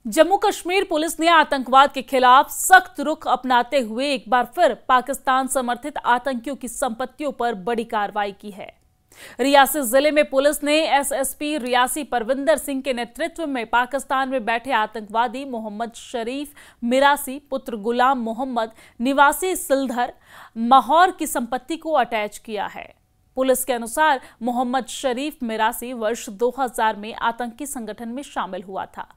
Jammu Kashmir police ने आतंकवाद के खिलाफ सख्त रुख अपनाते हुए एक बार फिर पाकिस्तान समर्थित आतंकियों की संपत्तियों पर बड़ी कार्रवाई की है। रियासी जिले में पुलिस ने एसएसपी रियासी परविंदर सिंह के नेतृत्व में पाकिस्तान में बैठे आतंकवादी मोहम्मद शरीफ मिरासी पुत्र गुलाम मोहम्मद निवासी सिलधर माहौर की संपत्ति को अटैच किया है। पुलिस के अनुसार मोहम्मद शरीफ मिरासी वर्ष 2000 में आतंकी संगठन में शामिल हुआ था।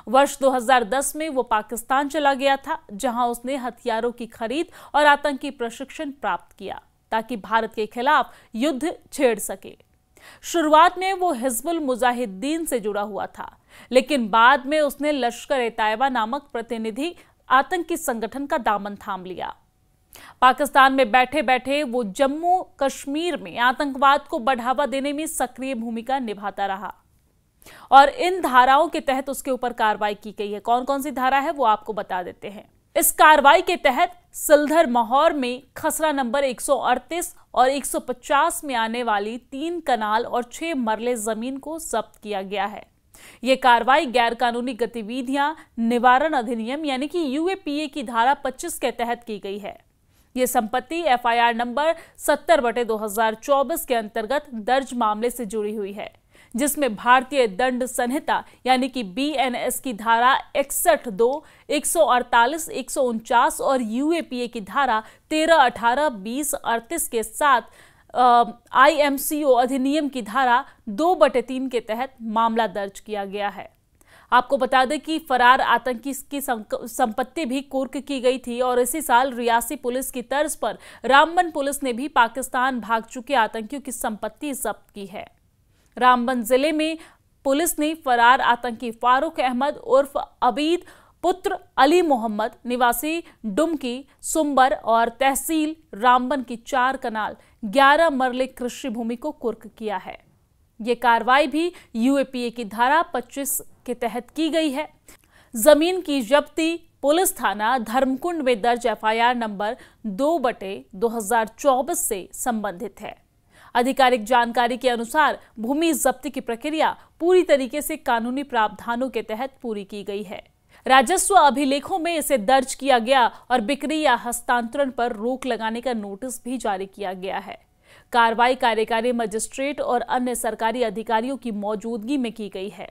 वर्ष 2010 में वो पाकिस्तान चला गया था, जहां उसने हथियारों की खरीद और आतंकी प्रशिक्षण प्राप्त किया ताकि भारत के खिलाफ युद्ध छेड़ सके। शुरुआत में वो हिजबुल मुजाहिदीन से जुड़ा हुआ था, लेकिन बाद में उसने लश्कर-ए-तैयबा नामक प्रतिनिधि आतंकी संगठन का दामन थाम लिया। पाकिस्तान में बैठे बैठे वो जम्मू कश्मीर में आतंकवाद को बढ़ावा देने में सक्रिय भूमिका निभाता रहा और इन धाराओं के तहत उसके ऊपर कार्रवाई की गई है। कौन कौन सी धारा है वो आपको बता देते हैं। इस कार्रवाई के तहत सिलधर माहौर में खसरा नंबर 138 और 150 में आने वाली 3 कनाल और 6 मरले जमीन को जब्त किया गया है। यह कार्रवाई गैर कानूनी गतिविधियां निवारण अधिनियम यानी कि यूएपीए की धारा 25 के तहत की गई है। यह संपत्ति एफआईआर नंबर 70/2024 के अंतर्गत दर्ज मामले से जुड़ी हुई है, जिसमें भारतीय दंड संहिता यानी कि बीएनएस की धारा 61(2), 148, 149 और यूएपीए की धारा 13, 18, 20, 38 के साथ आईएमसीओ अधिनियम की धारा 2/3 के तहत मामला दर्ज किया गया है। आपको बता दें कि फरार आतंकी की संपत्ति भी कुर्क की गई थी और इसी साल रियासी पुलिस की तर्ज पर रामबन पुलिस ने भी पाकिस्तान भाग चुके आतंकियों की संपत्ति जब्त की है। रामबन जिले में पुलिस ने फरार आतंकी फारूक अहमद उर्फ अबीद पुत्र अली मोहम्मद निवासी डुमकी सुंबर और तहसील रामबन की 4 कनाल 11 मरले कृषि भूमि को कुर्क किया है। ये कार्रवाई भी यूएपीए की धारा 25 के तहत की गई है। जमीन की जब्ती पुलिस थाना धर्मकुंड में दर्ज एफआईआर नंबर 2/2024 से संबंधित है। आधिकारिक जानकारी के अनुसार भूमि जब्ती की प्रक्रिया पूरी तरीके से कानूनी प्रावधानों के तहत पूरी की गई है। राजस्व अभिलेखों में इसे दर्ज किया गया और बिक्री या हस्तांतरण पर रोक लगाने का नोटिस भी जारी किया गया है। कार्रवाई कार्यकारी मजिस्ट्रेट और अन्य सरकारी अधिकारियों की मौजूदगी में की गई है।